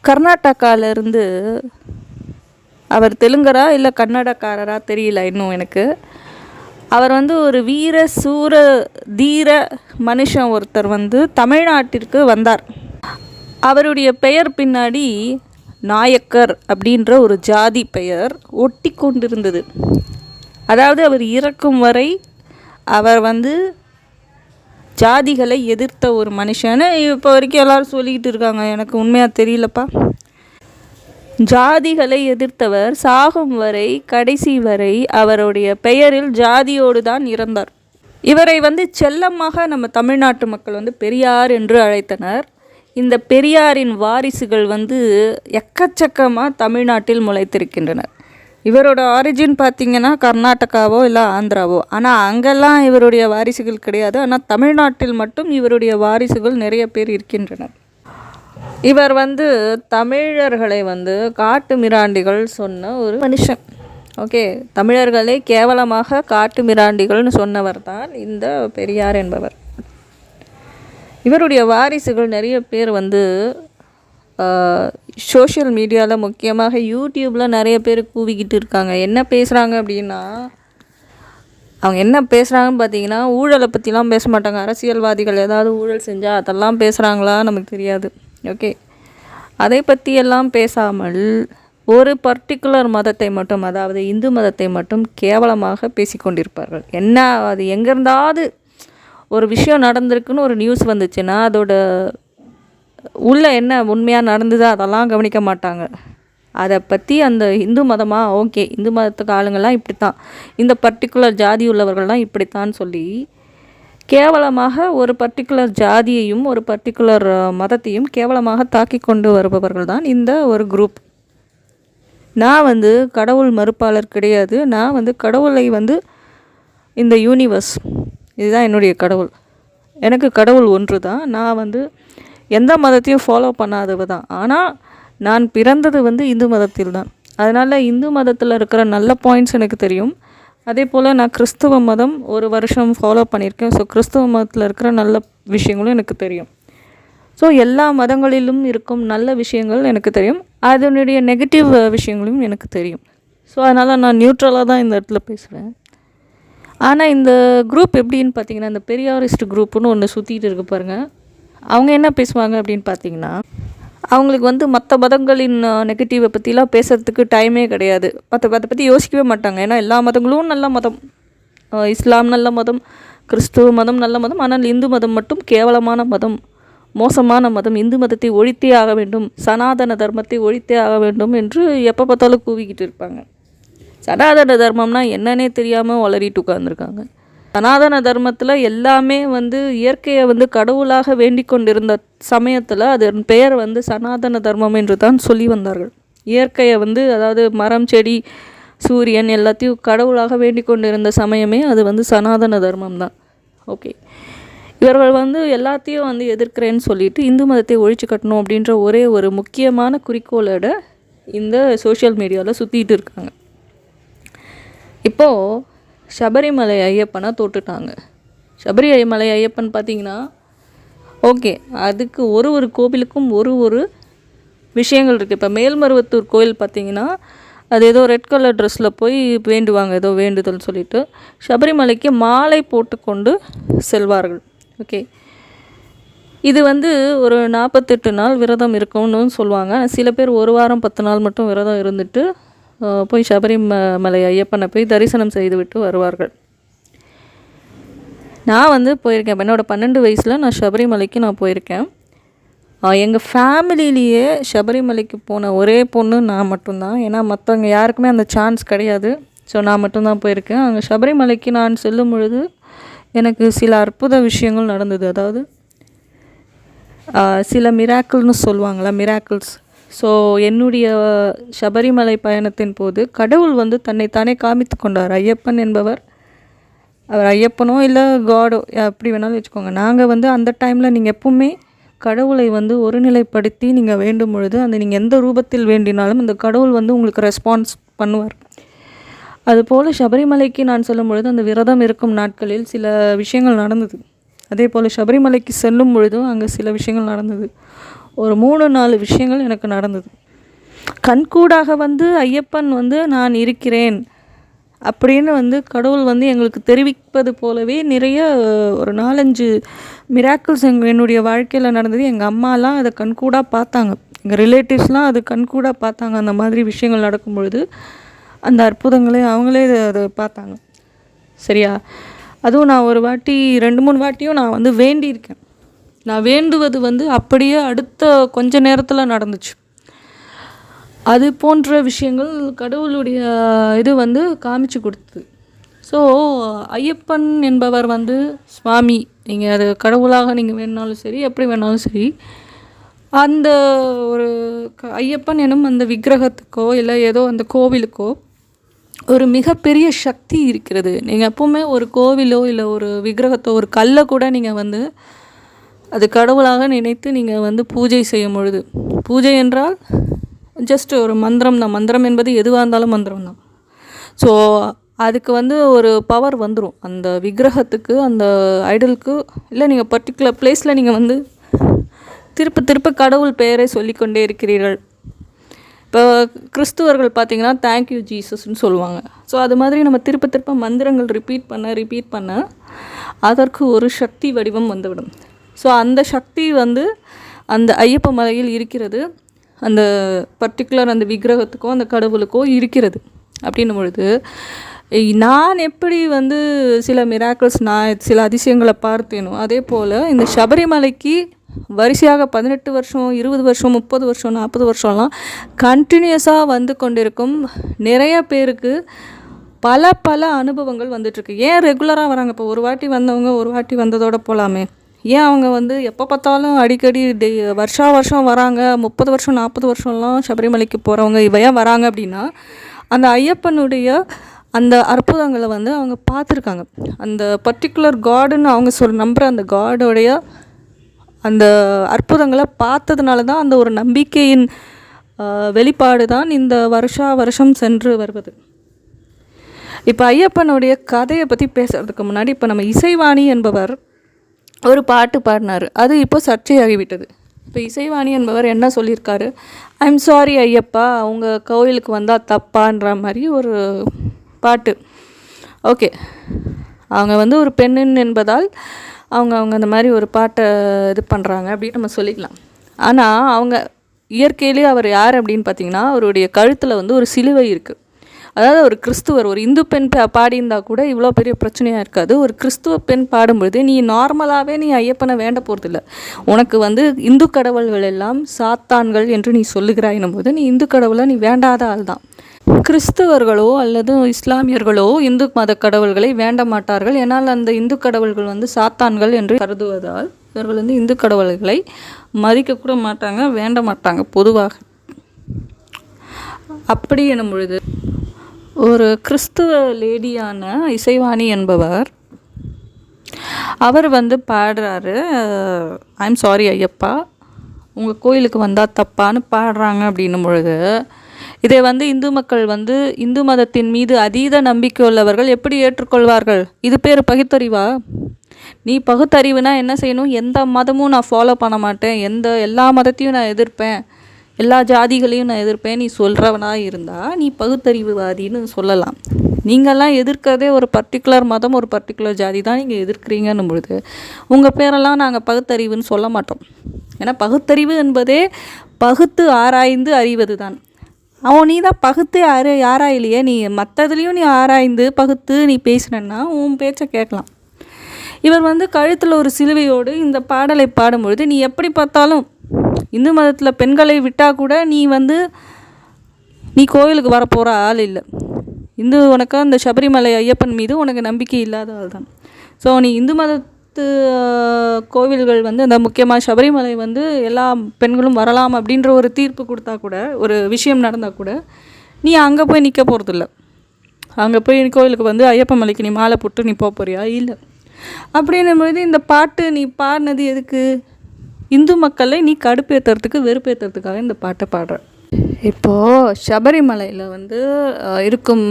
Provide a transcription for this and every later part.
கர்நாடகாவிலேருந்து அவர் தெலுங்கரா இல்லை கன்னடக்காரரா தெரியல இன்னும் எனக்கு. அவர் ஒரு வீர சூர தீர மனுஷன் ஒருத்தர் தமிழ்நாட்டிற்கு வந்தார். அவருடைய பெயர் பின்னாடி நாயக்கர் அப்படின்ற ஒரு ஜாதி பெயர் ஒட்டி கொண்டிருந்தது. அதாவது அவர் இறக்கும் வரை அவர் ஜாதிகளை எதிர்த்த ஒரு மனுஷன்னு இப்போ வரைக்கும் எல்லோரும் சொல்லிக்கிட்டு இருக்காங்க. எனக்கு உண்மையாக தெரியலப்பா. ஜாதிகளை எதிர்த்தவர் சாகும் வரை கடைசி வரை அவருடைய பெயரில் ஜாதியோடு தான் இறந்தார். இவரை செல்லமாக நம்ம தமிழ்நாட்டு மக்கள் பெரியார் என்று அழைத்தனர். இந்த பெரியாரின் வாரிசுகள் எக்கச்சக்கமாக தமிழ்நாட்டில் முளைத்திருக்கின்றனர். இவரோட ஆரிஜின் பார்த்திங்கன்னா கர்நாடகாவோ இல்லை ஆந்திராவோ. ஆனால் அங்கெல்லாம் இவருடைய வாரிசுகள் கிடையாது. ஆனால் தமிழ்நாட்டில் மட்டும் இவருடைய வாரிசுகள் நிறைய பேர் இருக்கின்றனர். இவர் தமிழர்களை காட்டு மிராண்டிகள் சொன்ன ஒரு மனுஷன். ஓகே, தமிழர்களை கேவலமாக காட்டு மிராண்டிகள்னு சொன்னவர் தான் இந்த பெரியார் என்பவர். இவருடைய வாரிசுகள் நிறைய பேர் சோஷியல் மீடியாவில் முக்கியமாக யூடியூப்பில் நிறைய பேர் கூவிக்கிட்டு இருக்காங்க. என்ன பேசுகிறாங்க அப்படின்னா, அவங்க என்ன பேசுகிறாங்கன்னு பார்த்தீங்கன்னா, ஊழலை பற்றிலாம் பேச மாட்டாங்க. அரசியல்வாதிகள் ஏதாவது ஊழல் செஞ்சால் அதெல்லாம் பேசுகிறாங்களா நமக்கு தெரியாது. ஓகே, அதை பற்றியெல்லாம் பேசாமல் ஒரு பர்டிகுலர் மதத்தை மட்டும், அதாவது இந்து மதத்தை மட்டும் கேவலமாக பேசிக்கொண்டிருப்பார்கள். என்ன, அது எங்கேருந்தாவது ஒரு விஷயம் நடந்திருக்குன்னு ஒரு நியூஸ் வந்துச்சுன்னா அதோட உள்ளே என்ன உண்மையாக நடந்தது அதெல்லாம் கவனிக்க மாட்டாங்க. அதை பற்றி அந்த இந்து மதமாக, ஓகே இந்து மதத்துக்கு ஆளுங்கள்லாம் இப்படி தான், இந்த பர்டிகுலர் ஜாதி உள்ளவர்கள்லாம் இப்படித்தான் சொல்லி கேவலமாக ஒரு பர்டிகுலர் ஜாதியையும் ஒரு பர்டிகுலர் மதத்தையும் கேவலமாக தாக்கி கொண்டு வருபவர்கள் தான் இந்த ஒரு குரூப். நான் கடவுள் மறுப்பாளர் கிடையாது. நான் கடவுளை இந்த யூனிவர்ஸ் இதுதான் என்னுடைய கடவுள். எனக்கு கடவுள் ஒன்று தான். நான் எந்த மதத்தையும் ஃபாலோ பண்ணாதவ தான். ஆனால் நான் பிறந்தது இந்து மதத்தில் தான். அதனால் இந்து மதத்தில் இருக்கிற நல்ல பாயிண்ட்ஸ் எனக்கு தெரியும். அதே போல் நான் கிறிஸ்துவ மதம் ஒரு வருஷம் ஃபாலோ பண்ணியிருக்கேன். ஸோ கிறிஸ்துவ மதத்தில் இருக்கிற நல்ல விஷயங்களும் எனக்கு தெரியும். ஸோ எல்லா மதங்களிலும் இருக்கும் நல்ல விஷயங்கள் எனக்கு தெரியும், அதனுடைய நெகட்டிவ் விஷயங்களும் எனக்கு தெரியும். ஸோ அதனால் நான் நியூட்ரலாக தான் இந்த இடத்துல பேசுவேன். ஆனால் இந்த குரூப் எப்படின்னு பார்த்தீங்கன்னா, இந்த பெரியாரிஸ்ட் குரூப்புன்னு ஒன்று சுற்றிட்டு இருக்கு பாருங்கள். அவங்க என்ன பேசுவாங்க அப்படின்னு பார்த்தீங்கன்னா, அவங்களுக்கு மற்ற மதங்களின் நெகட்டிவை பற்றிலாம் பேசுகிறதுக்கு டைமே கிடையாது. அதை பற்றி யோசிக்கவே மாட்டாங்க. ஏன்னா எல்லா மதங்களும் நல்ல மதம், இஸ்லாம் நல்ல மதம், கிறிஸ்துவ மதம் நல்ல மதம். ஆனால் இந்து மதம் மட்டும் கேவலமான மதம், மோசமான மதம், இந்து மதத்தை ஒழித்தே ஆக வேண்டும், சனாதன தர்மத்தை ஒழித்தே ஆக வேண்டும் என்று எப்போ பார்த்தாலும் கூவிக்கிட்டு இருப்பாங்க. சனாதன தர்மம்னா என்னன்னே தெரியாமல் வளரிட்டு உட்காந்துருக்காங்க. சனாதன தர்மத்தில் எல்லாமே இயற்கையை கடவுளாக வேண்டிக் கொண்டிருந்த சமயத்தில் அதன் பெயர் சனாதன தர்மம் என்று தான் சொல்லி வந்தார்கள். இயற்கையை அதாவது மரம், செடி, சூரியன் எல்லாத்தையும் கடவுளாக வேண்டிக் கொண்டிருந்த சமயமே அது சனாதன தர்மம் தான். ஓகே, இவர்கள் எல்லாத்தையும் எதிர்க்கிறேன்னு சொல்லிட்டு இந்து மதத்தை ஒழிச்சு கட்டணும் அப்படின்ற ஒரே ஒரு முக்கியமான குறிக்கோளோட இந்த சோஷியல் மீடியாவில் சுற்றிட்டு இருக்காங்க. இப்போது சபரிமலை ஐயப்பனை தொட்டுட்டாங்க. சபரிமலை ஐயப்பன் பார்த்திங்கன்னா, ஓகே அதுக்கு ஒரு கோவிலுக்கும் ஒரு விஷயங்கள் இருக்குது. இப்போ மேல்மருவத்தூர் கோயில் பார்த்திங்கன்னா, அது ஏதோ ரெட் கலர் ட்ரெஸ்ஸில் போய் வேண்டுவாங்க, ஏதோ வேண்டுதல் சொல்லிவிட்டு சபரிமலைக்கு மாலை போட்டு கொண்டு செல்வார்கள். ஓகே, இது ஒரு 48 நாள் விரதம் இருக்கும்னு சொல்லுவாங்க. சில பேர் 1 வாரம் 10 நாள் மட்டும் விரதம் இருந்துட்டு போய் சபரிமலை ஐயப்பனை போய் தரிசனம் செய்துவிட்டு வருவார்கள். நான் போயிருக்கேன். என்னோடய 12 வயசில் நான் சபரிமலைக்கு நான் போயிருக்கேன். எங்கள் ஃபேமிலியிலேயே சபரிமலைக்கு போன ஒரே பொண்ணு நான் மட்டும்தான். ஏன்னா மற்றவங்க யாருக்குமே அந்த சான்ஸ் கிடையாது. ஸோ நான் மட்டும்தான் போயிருக்கேன். அங்கே சபரிமலைக்கு நான் செல்லும் பொழுது எனக்கு சில அற்புத விஷயங்கள் நடந்தது. அதாவது சில மிராக்கிள்னு சொல்லுவாங்களா, மிராக்கிள்ஸ். ஸோ என்னுடைய சபரிமலை பயணத்தின் போது கடவுள் தன்னைத்தானே காமித்து கொண்டார். ஐயப்பன் என்பவர், அவர் ஐயப்பனோ இல்லை காடோ எப்படி வேணாலும் வச்சுக்கோங்க. நாங்கள் அந்த டைமில் நீங்கள் எப்பவுமே கடவுளை ஒருநிலைப்படுத்தி நீங்கள் வேண்டும் பொழுது அந்த நீங்கள் எந்த ரூபத்தில் வேண்டினாலும் அந்த கடவுள் உங்களுக்கு ரெஸ்பான்ஸ் பண்ணுவார். அதுபோல் சபரிமலைக்கு நான் செல்லும் பொழுது அந்த விரதம் இருக்கும் நாட்களில் சில விஷயங்கள் நடந்தது. அதே போல் சபரிமலைக்கு செல்லும் பொழுதும் அங்கே சில விஷயங்கள் நடந்தது. ஒரு 3-4 விஷயங்கள் எனக்கு நடந்தது. கண்கூடாக வந்து ஐயப்பன் வந்து நான் இருக்கிறேன் அப்படின்னு வந்து கடவுள் வந்து எங்களுக்கு தெரிவிப்பது போலவே நிறைய ஒரு 4-5 மிராக்கிள்ஸ் என்னுடைய வாழ்க்கையில் நடந்தது. எங்கள் அம்மாலாம் அதை கண்கூடாக பார்த்தாங்க, எங்கள் ரிலேட்டிவ்ஸ்லாம் அது கண்கூடாக பார்த்தாங்க. அந்த மாதிரி விஷயங்கள் நடக்கும் பொழுது அந்த அற்புதங்களே அவங்களே அதை பார்த்தாங்க. சரியா? அதுவும் நான் ஒரு வாட்டி 2-3 வாட்டியும் நான் வந்து வேண்டியிருக்கேன். நான் வேண்டுவது வந்து அப்படியே அடுத்த கொஞ்ச நேரத்தில் நடந்துச்சு. அது போன்ற விஷயங்கள் கடவுளுடைய இது வந்து காமிச்சு கொடுத்தது. ஸோ ஐயப்பன் என்பவர் வந்து சுவாமி, நீங்கள் அது கடவுளாக நீங்கள் வேணாலும் சரி, எப்படி வேணாலும் சரி, அந்த ஒரு ஐயப்பன் எனும் அந்த விக்கிரகத்துக்கோ இல்லை ஏதோ அந்த கோவிலுக்கோ ஒரு மிகப்பெரிய சக்தி இருக்கிறது. நீங்கள் எப்போவுமே ஒரு கோவிலோ இல்லை ஒரு விக்கிரகத்தோ ஒரு கல்லை கூட நீங்கள் வந்து அது கடவுளாக நினைத்து நீங்கள் வந்து பூஜை செய்யும் பொழுது, பூஜை என்றால் ஜஸ்ட் ஒரு மந்திரம் தான். மந்திரம் என்பது எதுவாக இருந்தாலும் மந்திரம் தான். ஸோ அதுக்கு வந்து ஒரு பவர் வந்துடும் அந்த விக்கிரகத்துக்கு, அந்த ஐடலுக்கு. இல்லை நீங்கள் பர்டிகுலர் பிளேஸில் நீங்கள் வந்து திருப்ப திருப்ப கடவுள் பெயரை சொல்லிக்கொண்டே இருக்கிறீர்கள். இப்போ கிறிஸ்துவர்கள் பார்த்திங்கன்னா தேங்க்யூ ஜீசஸ்ன்னு சொல்லுவாங்க. ஸோ அது மாதிரி நம்ம திருப்ப திருப்ப மந்திரங்கள் ரிப்பீட் பண்ண அதற்கு ஒரு சக்தி வடிவம் வந்துவிடும். ஸோ அந்த சக்தி வந்து அந்த ஐயப்ப மலையில் இருக்கிறது, அந்த பர்டிகுலர் அந்த விக்கிரகத்துக்கோ அந்த கடவுளுக்கோ இருக்கிறது. அப்படின்னும் பொழுது நான் எப்படி வந்து சில மிராக்கிள்ஸ், நான் சில அதிசயங்களை பார்த்தேனோ அதே போல் இந்த சபரிமலைக்கு வரிசையாக 18 வருஷம், 20 வருஷம், 30 வருஷம், 40 வருஷம்லாம் கண்டினியூஸாக வந்து கொண்டிருக்கும் நிறைய பேருக்கு பல அனுபவங்கள் வந்துட்டுருக்கு. ஏன் ரெகுலராக வராங்க? இப்போ ஒரு வாட்டி வந்தவங்க ஒரு வாட்டி வந்ததோடு போகலாமே. ஏன் அவங்க வந்து எப்போ பார்த்தாலும் அடிக்கடி வருஷம் வராங்க? 30 வருஷம் 40 வருஷம்லாம் சபரிமலைக்கு போகிறவங்க ஏன் வராங்க அப்படின்னா, அந்த ஐயப்பனுடைய அந்த அற்புதங்களை வந்து அவங்க பார்த்துருக்காங்க. அந்த பர்டிகுலர் காடுன்னு அவங்க நம்புகிற அந்த காடோடைய அந்த அற்புதங்களை பார்த்ததுனால தான் அந்த ஒரு நம்பிக்கையின் வெளிப்பாடு தான் இந்த வருஷம் சென்று வருவது. இப்போ ஐயப்பனுடைய கதையை பற்றி பேசுகிறதுக்கு முன்னாடி இப்போ நம்ம இசைவாணி என்பவர் ஒரு பாட்டு பாடினார். அது இப்போ சர்ச்சையாகிவிட்டது. இப்போ இசைவாணி என்பவர் என்ன சொல்லியிருக்காரு? ஐம் சாரி ஐயப்பா, அவங்க கோயிலுக்கு வந்தால் தப்பான்ற மாதிரி ஒரு பாட்டு. ஓகே, அவங்க வந்து ஒரு பெண்ணின் என்பதால் அவங்க அந்த மாதிரி ஒரு பாட்டை இது பண்ணுறாங்க அப்படின்னு நம்ம சொல்லிக்கலாம். ஆனால் அவங்க இயற்கையிலே அவர் யார் அப்படின்னு பார்த்தீங்கன்னா, அவருடைய கழுத்தில் வந்து ஒரு சிலுவை இருக்குது. அதாவது ஒரு கிறிஸ்துவர், ஒரு இந்து பெண் பாடியிருந்தால் கூட இவ்வளோ பெரிய பிரச்சனையாக இருக்காது. ஒரு கிறிஸ்துவ பெண் பாடும்பொழுது நீ நார்மலாகவே நீ ஐயப்பனை வேண்ட போகிறதில்ல. உனக்கு வந்து இந்து கடவுள்கள் எல்லாம் சாத்தான்கள் என்று நீ சொல்லுகிறாயினும் போது நீ இந்து கடவுளை நீ வேண்டாத ஆள் தான். கிறிஸ்துவர்களோ அல்லது இஸ்லாமியர்களோ இந்து மத கடவுள்களை வேண்ட மாட்டார்கள். ஏன்னால் அந்த இந்து கடவுள்கள் வந்து சாத்தான்கள் என்று கருதுவதால் இவர்கள் வந்து இந்து கடவுள்களை மதிக்கக்கூட மாட்டாங்க, வேண்ட மாட்டாங்க பொதுவாக. அப்படி எனும் பொழுது ஒரு கிறிஸ்துவ லேடியான இசைவாணி என்பவர் அவர் வந்து பாடுறாரு, ஐம் சாரி ஐயப்பா, உங்கள் கோயிலுக்கு வந்தால் தப்பான்னு பாடுறாங்க. அப்படின்னும் பொழுது இதை வந்து இந்து மக்கள் வந்து இந்து மதத்தின் மீது அதீத நம்பிக்கை உள்ளவர்கள் எப்படி ஏற்றுக்கொள்வார்கள்? இது பேர் பகுத்தறிவா? நீ பகுத்தறிவுனா என்ன செய்யணும்? எந்த மதமும் நான் ஃபாலோ பண்ண மாட்டேன், எல்லா மதத்தையும் நான் எதிர்ப்பேன், எல்லா ஜாதிகளையும் நான் எதிர்ப்பேன் நீ சொல்கிறவனாக இருந்தால் நீ பகுத்தறிவுவாதின்னு சொல்லலாம். நீங்கள்லாம் எதிர்க்கிறதே ஒரு பர்டிகுலர் மதம், ஒரு பர்டிகுலர் ஜாதி தான் நீங்கள் எதிர்க்கிறீங்கன்னும் பொழுது உங்கள் பேரெல்லாம் நாங்கள் பகுத்தறிவுன்னு சொல்ல மாட்டோம். ஏன்னா பகுத்தறிவு என்பதே பகுத்து ஆராய்ந்து அறிவது தான். நீ தான் பகுத்து ஆராயிலையே, நீ மற்றதுலேயும் நீ ஆராய்ந்து பகுத்து நீ பேசுனன்னா உன் பேச்சை கேட்கலாம். இவர் வந்து கழுத்தில் ஒரு சிலுவையோடு இந்த பாடலை பாடும்பொழுது நீ எப்படி பார்த்தாலும் இந்து மதத்தில் பெண்களை விட்டால் கூட நீ கோயிலுக்கு வரப்போகிற ஆள் இல்லை. உனக்கு அந்த சபரிமலை ஐயப்பன் மீது உனக்கு நம்பிக்கை இல்லாத ஆள் தான். ஸோ நீ இந்து மதத்து கோவில்கள் வந்து அந்த முக்கியமாக சபரிமலை வந்து எல்லா பெண்களும் வரலாம் அப்படின்ற ஒரு தீர்ப்பு கொடுத்தா கூட, ஒரு விஷயம் நடந்தால் கூட நீ அங்கே போய் நிற்க போகிறதில்ல. அங்கே போய் கோவிலுக்கு வந்து ஐயப்பன் மலைக்கு நீ மாலை போட்டு நீ போக போறியா? இல்லை. அப்படின்னும்பொழுது இந்த பாட்டு நீ பாடினது எதுக்கு? இந்து மக்களை நீ கடுப்பேற்றுறதுக்கு, வெறுப்பேற்றுறதுக்காக இந்த பாட்டை பாடுற. இப்போது சபரிமலையில் வந்து இருக்கும்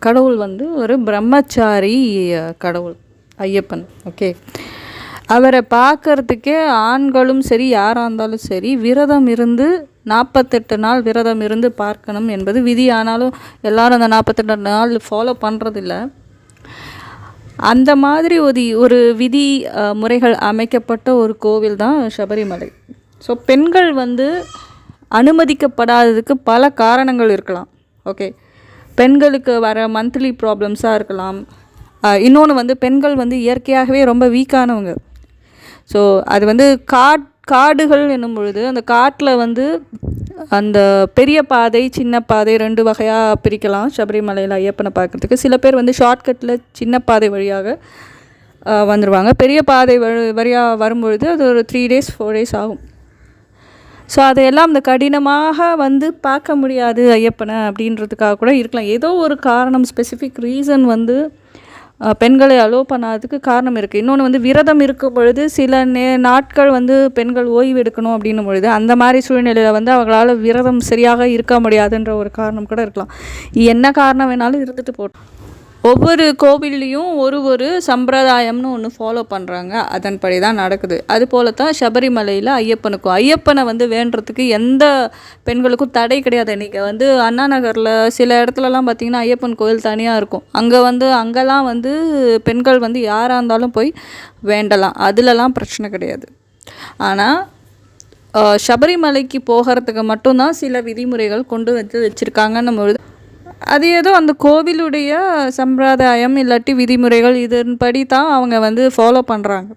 கடவுள் வந்து ஒரு பிரம்மச்சாரி கடவுள் ஐயப்பன். ஓகே, அவரை பார்க்கறதுக்கே ஆண்களும் சரி யாராக இருந்தாலும் சரி விரதம் இருந்து 48 நாள் விரதம் இருந்து பார்க்கணும் என்பது விதி. ஆனாலும் எல்லாரும் அந்த 48 நாள் ஃபாலோ பண்ணுறதில்ல. அந்த மாதிரி ஒரு விதி முறைகள் அமைக்கப்பட்ட ஒரு கோவில் தான் சபரிமலை. ஸோ பெண்கள் அனுமதிக்கப்படாததுக்கு பல காரணங்கள் இருக்கலாம். ஓகே, பெண்களுக்கு வர மந்த்லி ப்ராப்ளம்ஸாக இருக்கலாம். இன்னொன்று பெண்கள் இயற்கையாகவே ரொம்ப வீக்கானவங்க. ஸோ அது காடுகள் என்னும் பொழுது அந்த காட்டில் அந்த பெரிய பாதை சின்ன பாதை 2 வகையாக பிரிக்கலாம். சபரிமலையில் ஐயப்பனை பார்க்குறதுக்கு சில பேர் ஷார்ட்கட்டில் சின்ன பாதை வழியாக வந்துடுவாங்க. பெரிய பாதை வழியாக வரும்பொழுது அது ஒரு 3 days 4 days ஆகும். ஸோ அதையெல்லாம் அந்த கடினமாக பார்க்க முடியாது ஐயப்பனை அப்படின்றதுக்காக கூட இருக்கலாம். ஏதோ ஒரு காரணம், ஸ்பெசிஃபிக் ரீசன் பெண்களை அலோவ் பண்ணாததுக்கு காரணம் இருக்குது. இன்னொன்று விரதம் இருக்கும் பொழுது சில நாட்கள் பெண்கள் ஓய்வு எடுக்கணும் அப்படின்னும் பொழுது அந்த மாதிரி சூழ்நிலையில் அவங்களால விரதம் சரியாக இருக்க முடியாதுன்ற ஒரு காரணம் கூட இருக்கலாம். என்ன காரணம் வேணாலும் இருந்துட்டு போட்டோம். ஒவ்வொரு கோவில்லையும் ஒரு சம்பிரதாயம்னு ஒன்று ஃபாலோ பண்ணுறாங்க. அதன்படி தான் நடக்குது. அதுபோல தான் சபரிமலையில் ஐயப்பனை வேண்டுறதுக்கு எந்த பெண்களுக்கும் தடை கிடையாது. இன்றைக்கி அண்ணா நகரில் சில இடத்துலலாம் பார்த்திங்கன்னா ஐயப்பன் கோவில் தனியாக இருக்கும். அங்கெல்லாம் பெண்கள் யாராக இருந்தாலும் போய் வேண்டலாம். அதிலலாம் பிரச்சனை கிடையாது. ஆனால் சபரிமலைக்கு போகிறதுக்கு மட்டும்தான் சில விதிமுறைகள் கொண்டு வச்சுருக்காங்கன்னும் பொழுது அது ஏதோ அந்த கோவிலுடைய சம்பிரதாயம் இல்லாட்டி விதிமுறைகள் இதன்படி தான் அவங்க ஃபாலோ பண்ணுறாங்க.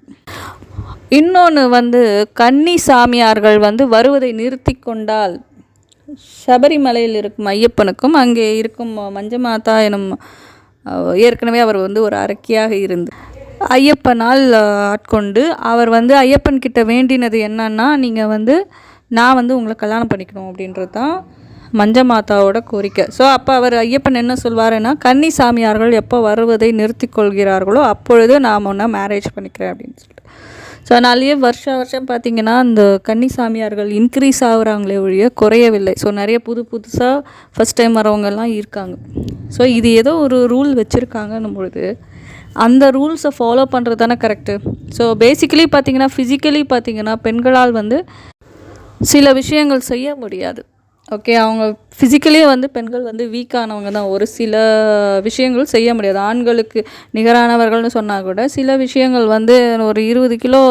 இன்னொன்று கன்னி சாமியார்கள் வருவதை நிறுத்தி கொண்டால் சபரிமலையில் இருக்கும் ஐயப்பனுக்கும் அங்கே இருக்கும் மஞ்சமாதா எனும் ஏற்கனவே அவர் ஒரு அரக்கியாக இருந்து ஐயப்பனால் ஆட்கொண்டு அவர் ஐயப்பன்கிட்ட வேண்டினது என்னன்னா, நீங்கள் நான் உங்களை கல்யாணம் பண்ணிக்கணும் அப்படின்றது தான் மஞ்சமாதாவோட கோரிக்கை. ஸோ அப்போ அவர் ஐயப்பன் என்ன சொல்வாருன்னா, கன்னி சாமியார்கள் எப்போ வருவதை நிறுத்தி கொள்கிறார்களோ அப்பொழுது நான் ஒன்றா மேரேஜ் பண்ணிக்கிறேன் அப்படின்னு சொல்லிட்டு. ஸோ அதனாலேயே வருஷம் பார்த்திங்கன்னா அந்த கன்னி சாமியார்கள் இன்க்ரீஸ் ஆகுறாங்களே ஒழிய குறையவில்லை. ஸோ நிறைய புதுசாக ஃபஸ்ட் டைம் வரவங்கெல்லாம் இருக்காங்க. ஸோ இது ஏதோ ஒரு ரூல் வச்சுருக்காங்கன்னும் பொழுது அந்த ரூல்ஸை ஃபாலோ பண்ணுறது தானே கரெக்டு. ஸோ பேசிக்கலி பார்த்திங்கன்னா ஃபிசிக்கலி பார்த்திங்கன்னா பெண்களால் சில விஷயங்கள் செய்ய முடியாது. ஓகே, அவங்க ஃபிசிக்கலி பெண்கள் வீக்கானவங்க தான். ஒரு சில விஷயங்கள் செய்ய முடியாது. ஆண்களுக்கு நிகரானவர்கள்னு சொன்னால் கூட சில விஷயங்கள் ஒரு 20 கிலோ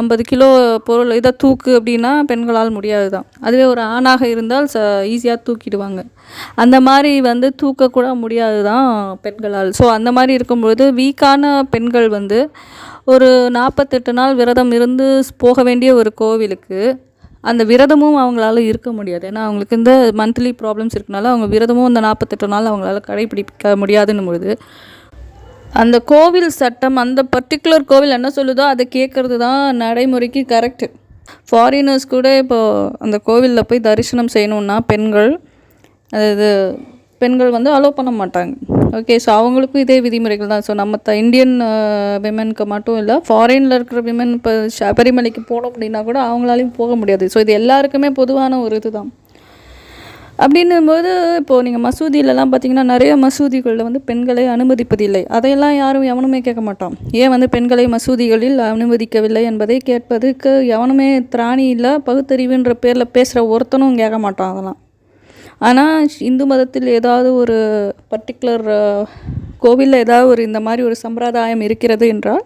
50 கிலோ பொருள் இதை தூக்கு அப்படின்னா பெண்களால் முடியாது தான். அதுவே ஒரு ஆணாக இருந்தால் ஈஸியாக தூக்கிடுவாங்க. அந்த மாதிரி தூக்கக்கூட முடியாது தான் பெண்களால். ஸோ அந்த மாதிரி இருக்கும்பொழுது வீக்கான பெண்கள் ஒரு 48 நாள் விரதம் இருந்து போக வேண்டிய ஒரு கோவிலுக்கு அந்த விரதமும் அவங்களால இருக்க முடியாது. ஏன்னா அவங்களுக்கு இந்த மந்த்லி ப்ராப்ளம்ஸ் இருக்கனால அவங்க விரதமும் அந்த 48 நாள் அவங்களால கடைபிடிக்க முடியாதுன்னும் பொழுது அந்த கோவில் சட்டம் அந்த பர்டிகுலர் கோவில் என்ன சொல்லுதோ அதை கேட்குறது தான் நடைமுறைக்கு கரெக்டு. ஃபாரினர்ஸ் கூட இப்போது அந்த கோவிலில் போய் தரிசனம் செய்யணுன்னா பெண்கள் அலோவ் பண்ண மாட்டாங்க. ஓகே, ஸோ அவங்களுக்கும் இதே விதிமுறைகள் தான். ஸோ நம்ம இந்தியன் விமெனுக்கு மட்டும் இல்லை, ஃபாரினில் இருக்கிற விமென் இப்போ சபரிமலைக்கு போகணும் அப்படின்னா கூட அவங்களாலையும் போக முடியாது. ஸோ இது எல்லாருக்குமே பொதுவான ஒரு இது தான். அப்படின்னும்போது இப்போது நீங்கள் மசூதியிலலாம் பார்த்திங்கன்னா நிறைய மசூதிகளில் பெண்களை அனுமதிப்பதில்லை. அதையெல்லாம் யாரும் எவனுமே கேட்க மாட்டான். ஏன் பெண்களை மசூதிகளில் அனுமதிக்கவில்லை என்பதை கேட்பதுக்கு எவனுமே திராணி இல்லை. பகுத்தறிவுன்ற பேரில் பேசுகிற ஒருத்தனும் கேட்க மாட்டான் அதெல்லாம். ஆனால் இந்து மதத்தில் ஏதாவது ஒரு பர்டிகுலர் கோவிலில் ஏதாவது இந்த மாதிரி ஒரு சம்பிரதாயம் இருக்கிறது என்றால்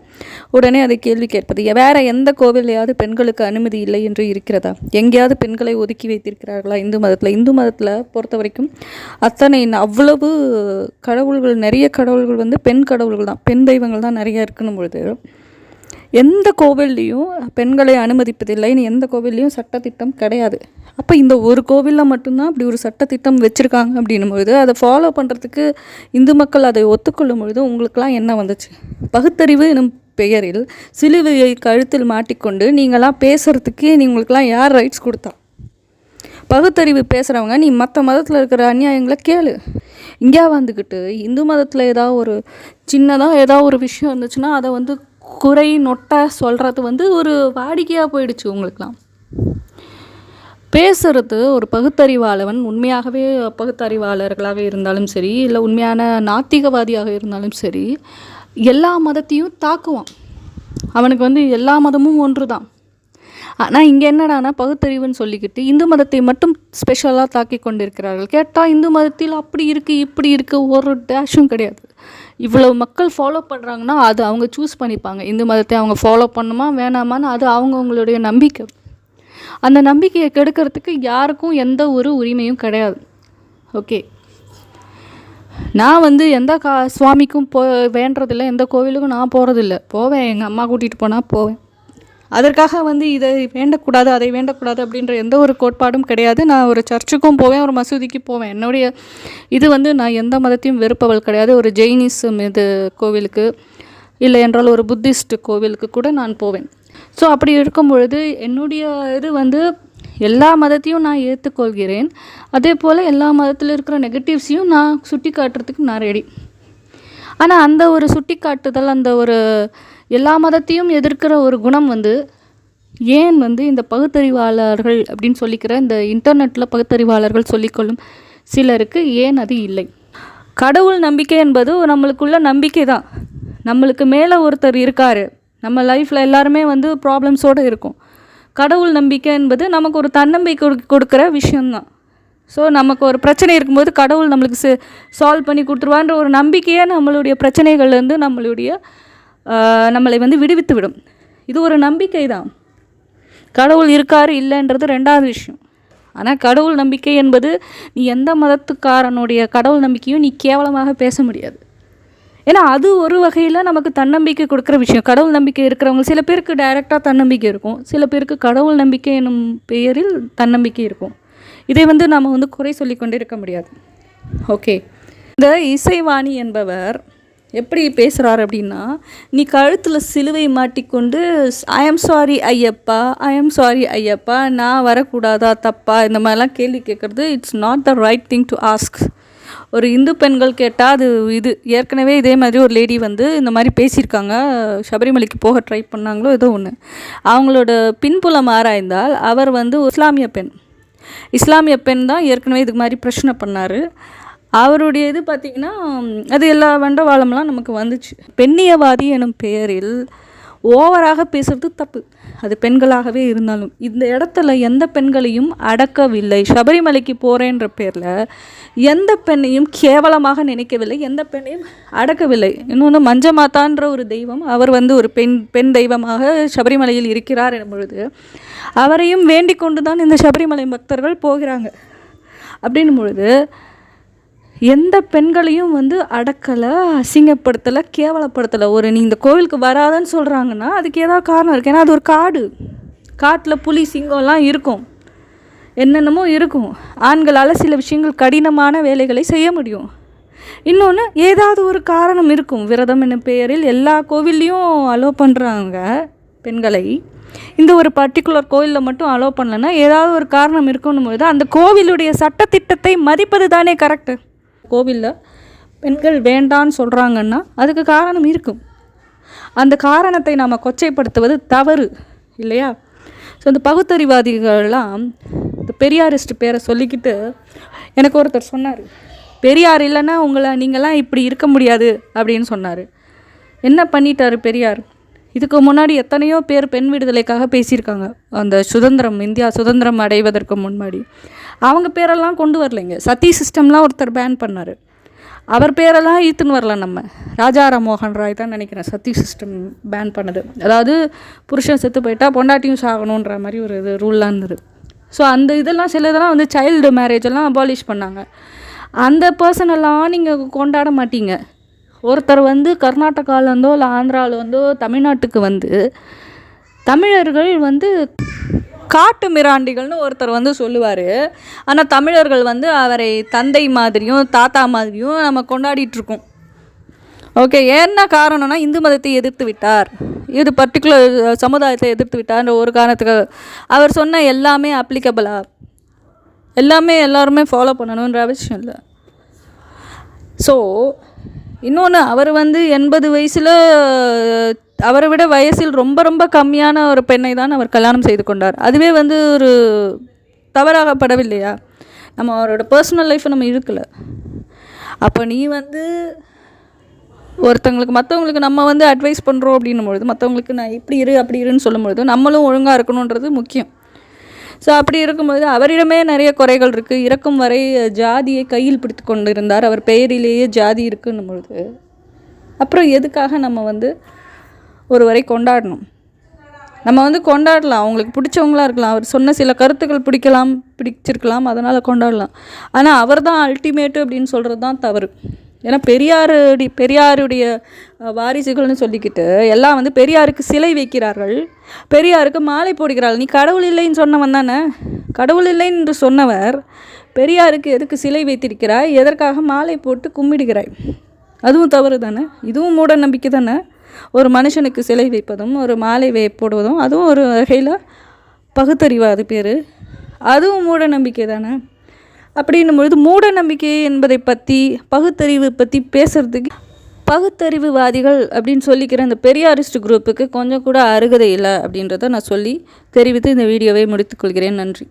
உடனே அதை கேள்வி கேட்பது. வேறு எந்த கோவிலையாவது பெண்களுக்கு அனுமதி இல்லை என்று இருக்கிறதா? எங்கேயாவது பெண்களை ஒதுக்கி வைத்திருக்கிறார்களா இந்து மதத்தில்? இந்து மதத்தில் பொறுத்த வரைக்கும் அவ்வளவு கடவுள்கள், நிறைய கடவுள்கள் பெண் கடவுள்கள் தான், பெண் தெய்வங்கள் தான் நிறைய இருக்கணும் பொழுது எந்த கோவில்லையும் பெண்களை அனுமதிப்பதில்லைன்னு எந்த கோவில்லையும் சட்டத்திட்டம் கிடையாது. அப்போ இந்த ஒரு கோவிலில் மட்டும்தான் அப்படி ஒரு சட்டத்திட்டம் வச்சுருக்காங்க அப்படின்னும் பொழுது அதை ஃபாலோ பண்ணுறதுக்கு இந்து மக்கள் அதை ஒத்துக்கொள்ளும் பொழுது உங்களுக்கெல்லாம் என்ன வந்துச்சு? பகுத்தறிவு எனும் பெயரில் சிலுவையை கழுத்தில் மாட்டிக்கொண்டு நீங்களாம் பேசுகிறதுக்கு உங்களுக்கெல்லாம் யார் ரைட்ஸ் கொடுத்தா? பகுத்தறிவு பேசுகிறவங்க நீ மற்ற மதத்தில் இருக்கிற அநியாயங்களை கேளு. இங்கே வந்துக்கிட்டு இந்து மதத்தில் ஏதாவது ஒரு சின்னதாக ஏதாவது ஒரு விஷயம் இருந்துச்சுன்னா அதை குறை நொட்டை சொல்கிறது ஒரு வாடிக்கையாக போயிடுச்சு உங்களுக்கெலாம். பேசுகிறது ஒரு பகுத்தறிவாளவன் உண்மையாகவே பகுத்தறிவாளர்களாக இருந்தாலும் சரி, இல்லை உண்மையான நாத்திகவாதியாக இருந்தாலும் சரி, எல்லா மதத்தையும் தாக்குவான். அவனுக்கு வந்து எல்லா மதமும் ஒன்று தான். ஆனால் இங்கே என்னடானா பகுத்தறிவுன்னு சொல்லிக்கிட்டு இந்து மதத்தை மட்டும் ஸ்பெஷலாக தாக்கி கொண்டிருக்கிறார்கள். கேட்டால் இந்து மதத்தில் அப்படி இருக்குது இப்படி இருக்குது ஒரு டேஷும் கிடையாது. இவ்வளோ மக்கள் ஃபாலோ பண்ணுறாங்கன்னா அது அவங்க சூஸ் பண்ணிப்பாங்க. இந்து மதத்தை அவங்க ஃபாலோ பண்ணுமா வேணாமான்னு அது அவங்கவுங்களுடைய நம்பிக்கை. அந்த நம்பிக்கையை கெடுக்கிறதுக்கு யாருக்கும் எந்த ஒரு உரிமையும் கிடையாது. ஓகே, நான் வந்து எந்த சுவாமிக்கும் வேண்டதில்லை, எந்த கோவிலுக்கும் நான் போகிறதில்ல. போவேன், எங்கள் அம்மா கூட்டிகிட்டு போனால் போவேன். அதற்காக வந்து இதை வேண்டக்கூடாது அதை வேண்டக்கூடாது அப்படின்ற எந்த ஒரு கோட்பாடும் கிடையாது. நான் ஒரு சர்ச்சுக்கும் போவேன், ஒரு மசூதிக்கு போவேன். என்னுடைய இது வந்து நான் எந்த மதத்தையும் வெறுப்பவள் கிடையாது. ஒரு ஜெயினிசம் இது கோவிலுக்கு இல்லை என்றால் ஒரு புத்திஸ்ட் கோவிலுக்கு கூட நான் போவேன். ஸோ அப்படி இருக்கும் பொழுது என்னுடைய இது வந்து எல்லா மதத்தையும் நான் ஏற்றுக்கொள்கிறேன். அதே போல் எல்லா மதத்தில் இருக்கிற நெகட்டிவ்ஸையும் நான் சுட்டி காட்டுறதுக்கு நான் ரெடி. ஆனால் அந்த ஒரு சுட்டி காட்டுதல், அந்த ஒரு எல்லா மதத்தையும் எதிர்க்கிற ஒரு குணம் வந்து ஏன் வந்து இந்த பகுத்தறிவாளர்கள் அப்படின்னு சொல்லிக்கிற இந்த இன்டர்நெட்டில் பகுத்தறிவாளர்கள் சொல்லிக்கொள்ளும் சிலருக்கு ஏன் அது இல்லை? கடவுள் நம்பிக்கை என்பது நம்மளுக்குள்ள நம்பிக்கை தான். நம்மளுக்கு மேலே ஒருத்தர் இருக்கார், நம்ம லைஃப்பில் எல்லாருமே வந்து ப்ராப்ளம்ஸோடு இருக்கும். கடவுள் நம்பிக்கை என்பது நமக்கு ஒரு தன்னம்பிக்கை கொடுக்குற விஷயந்தான். ஸோ நமக்கு ஒரு பிரச்சனை இருக்கும்போது கடவுள் நம்மளுக்கு சால்வ் பண்ணி கொடுத்துருவான்ற ஒரு நம்பிக்கையே நம்மளுடைய பிரச்சனைகள்லேருந்து நம்மளை வந்து விடுவித்து விடும். இது ஒரு நம்பிக்கை தான். கடவுள் இருக்காரு இல்லைன்றது ரெண்டாவது விஷயம். ஆனால் கடவுள் நம்பிக்கை என்பது நீ எந்த மதத்துக்காரனுடைய கடவுள் நம்பிக்கையும் நீ கேவலமாக பேச முடியாது. ஏன்னா அது ஒரு வகையில் நமக்கு தன்னம்பிக்கை கொடுக்குற விஷயம். கடவுள் நம்பிக்கை இருக்கிறவங்க சில பேருக்கு டைரெக்டாக தன்னம்பிக்கை இருக்கும், சில பேருக்கு கடவுள் நம்பிக்கை என்னும் பெயரில் தன்னம்பிக்கை இருக்கும். இதை வந்து நம்ம வந்து குறை சொல்லி கொண்டே இருக்க முடியாது. ஓகே, இந்த இசைவாணி என்பவர் எப்படி பேசுகிறார் அப்படின்னா, நீ கழுத்தில் சிலுவை மாட்டிக்கொண்டு I am sorry Ayyappa, I am sorry Ayyappa, நான் வரக்கூடாதா தப்பா, இந்த மாதிரிலாம் கேள்வி கேட்குறது it's not the right thing to ask. ஒரு இந்து பெண்கள் கேட்டால் அது இது ஏற்கனவே இதே மாதிரி ஒரு லேடி வந்து இந்த மாதிரி பேசியிருக்காங்க, சபரிமலைக்கு போக ட்ரை பண்ணாங்களோ ஏதோ ஒன்று. அவங்களோட பின்புலம் ஆராய்ந்தால் அவர் வந்து இஸ்லாமிய பெண் தான் ஏற்கனவே இதுக்கு மாதிரி பிரச்சனை பண்ணார். அவருடைய இது பார்த்திங்கன்னா அது எல்லா வண்டவாளம்லாம் நமக்கு வந்துச்சு. பெண்ணியவாதி எனும் பெயரில் ஓவராக பேசுகிறது தப்பு, அது பெண்களாகவே இருந்தாலும். இந்த இடத்துல எந்த பெண்களையும் அடக்கவில்லை. சபரிமலைக்கு போகிறேன்ற பேரில் எந்த பெண்ணையும் கேவலமாக நினைக்கவில்லை, எந்த பெண்ணையும் அடக்கவில்லை. இன்னொன்று மஞ்சமாத்தான்ற ஒரு தெய்வம், அவர் வந்து ஒரு பெண் தெய்வமாக சபரிமலையில் இருக்கிறார் எனும் பொழுது அவரையும் வேண்டிக் கொண்டு தான் இந்த சபரிமலை பக்தர்கள் போகிறாங்க. அப்படின்னும் பொழுது எந்த பெண்களையும் வந்து அடக்கலை, அசிங்கப்படுத்தலை, கேவலப்படுத்தலை. நீ இந்த கோவிலுக்கு வராதன்னு சொல்கிறாங்கன்னா அதுக்கு ஏதாவது காரணம் இருக்குது. ஏன்னா அது ஒரு காட்டில் புலி சிங்கம்லாம் இருக்கும், என்னென்னமோ இருக்கும். ஆண்களால் சில விஷயங்கள் கடினமான வேலைகளை செய்ய முடியும். இன்னொன்று ஏதாவது ஒரு காரணம் இருக்கும். விரதம் என்னும் பெயரில் எல்லா கோவில்லையும் அலோவ் பண்ணுறாங்க பெண்களை, இந்த ஒரு பர்டிகுலர் கோவிலில் மட்டும் அலோவ் பண்ணலைன்னா ஏதாவது ஒரு காரணம் இருக்கணும் போது அந்த கோவிலுடைய சட்டத்திட்டத்தை மதிப்பது தானே கரெக்டு. கோவிலில் பெண்கள் வேண்டான்னு சொல்கிறாங்கன்னா அதுக்கு காரணம் இருக்கும். அந்த காரணத்தை நாம் கொச்சைப்படுத்துவது தவறு இல்லையா? ஸோ இந்த பகுத்தறிவாதிகள்லாம் இந்த பெரியாரிஸ்ட் பேரை சொல்லிக்கிட்டு எனக்கு ஒருத்தர் சொன்னார், பெரியார் இல்லைன்னா நீங்களாம் இப்படி இருக்க முடியாது அப்படின்னு சொன்னார். என்ன பண்ணிட்டார் பெரியார்? இதுக்கு முன்னாடி எத்தனையோ பேர் பெண் விடுதலைக்காக பேசியிருக்காங்க. அந்த இந்தியா சுதந்திரம் அடைவதற்கு முன்னாடி அவங்க பேரெல்லாம் கொண்டு வரலைங்க. சதி சிஸ்டம்லாம் ஒருத்தர் பேன் பண்ணார், அவர் பேரெல்லாம் ஈத்துன்னு வரல. நம்ம ராஜாராம் மோகன் ராய் தான் நினைக்கிறேன் சதி சிஸ்டம் பேன் பண்ணது. அதாவது புருஷன் செத்து போயிட்டா பொண்டாட்டியும் சாகணுன்ற மாதிரி ஒரு இது ரூல்லாம் இருந்தது. ஸோ அந்த இதெல்லாம் சில இதெல்லாம் வந்து சைல்டு மேரேஜ் எல்லாம் அபாலிஷ் பண்ணாங்க. அந்த பர்சனெல்லாம் நீங்கள் கொண்டாட மாட்டீங்க. ஒருத்தர் வந்து கர்நாடகாவிலேருந்தோ இல்லை ஆந்திராவிலேருந்தோ தமிழ்நாட்டுக்கு வந்து தமிழர்கள் வந்து காட்டு மிராண்டிகள்னு ஒருத்தர் வந்து சொல்லுவார். ஆனால் தமிழர்கள் வந்து அவரை தந்தை மாதிரியும் தாத்தா மாதிரியும் நம்ம கொண்டாடிட்டுருக்கோம். ஓகே, என்ன காரணம்னா இந்து மதத்தை எதிர்த்து விட்டார், இது பர்டிகுலர் சமுதாயத்தை எதிர்த்து விட்டார்ன்ற ஒரு காரணத்துக்கு அவர் சொன்ன எல்லாமே அப்ளிகபிளா, எல்லாமே எல்லாருமே ஃபாலோ பண்ணணுன்ற அவசியம் இல்லை. ஸோ இன்னொன்று, அவர் வந்து 80 வயசில் அவரை விட வயசில் ரொம்ப ரொம்ப கம்மியான ஒரு பெண்ணை தான் அவர் கல்யாணம் செய்து கொண்டார். அதுவே வந்து ஒரு தவறாகப்படவில்லையா? நம்ம அவரோட பர்சனல் லைஃப்பை நம்ம இழுக்கலை. அப்போ நீ வந்து ஒருத்தங்களுக்கு மற்றவங்களுக்கு நம்ம வந்து அட்வைஸ் பண்ணுறோம் அப்படின்னும் பொழுது, மற்றவங்களுக்கு நான் இப்படி இரு அப்படி இருன்னு சொல்லும்பொழுது நம்மளும் ஒழுங்காக இருக்கணுன்றது முக்கியம். ஸோ அப்படி இருக்கும்போது அவரிடமே நிறைய குறைகள் இருக்குது. இறக்கும் வரை ஜாதியை கையில் பிடித்து கொண்டு இருந்தார். அவர் பெயரிலேயே ஜாதி இருக்குன்னும் பொழுது அப்புறம் எதுக்காக நம்ம வந்து ஒருவரை கொண்டாடணும்? நம்ம வந்து கொண்டாடலாம், அவங்களுக்கு பிடிச்சவங்களா இருக்கலாம், அவர் சொன்ன சில கருத்துக்கள் பிடிச்சிருக்கலாம், அதனால் கொண்டாடலாம். ஆனால் அவர் தான் அல்டிமேட்டு அப்படின்னு சொல்கிறது தான் தவறு. ஏன்னா பெரியாருடைய வாரிசுகள்னு சொல்லிக்கிட்டு எல்லாம் வந்து பெரியாருக்கு சிலை வைக்கிறார்கள், பெரியாருக்கு மாலை போடுகிறார்கள். நீ கடவுள் இல்லைன்னு சொன்னவன் தானே. கடவுள் இல்லை என்று சொன்னவர் பெரியாருக்கு எதுக்கு சிலை வைத்திருக்கிறாய், எதற்காக மாலை போட்டு கும்பிடுகிறாய்? அதுவும் தவறு தானே. இதுவும் மூட நம்பிக்கை தானே. ஒரு மனுஷனுக்கு சிலை வைப்பதும் ஒரு மாலை போடுவதும் அதுவும் ஒரு வகையில் பகுத்தறிவு, அது பேர். அதுவும் மூட நம்பிக்கை தானே. அப்படின்னும் பொழுது மூட நம்பிக்கை என்பதை பற்றி பகுத்தறிவு பற்றி பேசுகிறதுக்கு பகுத்தறிவுவாதிகள் அப்படின்னு சொல்லிக்கிற இந்த பெரியாரிஸ்ட் குரூப்புக்கு கொஞ்சம் கூட அருகதை இல்லை அப்படின்றத நான் சொல்லி தெரிவித்து இந்த வீடியோவை முடித்துக்கொள்கிறேன். நன்றி.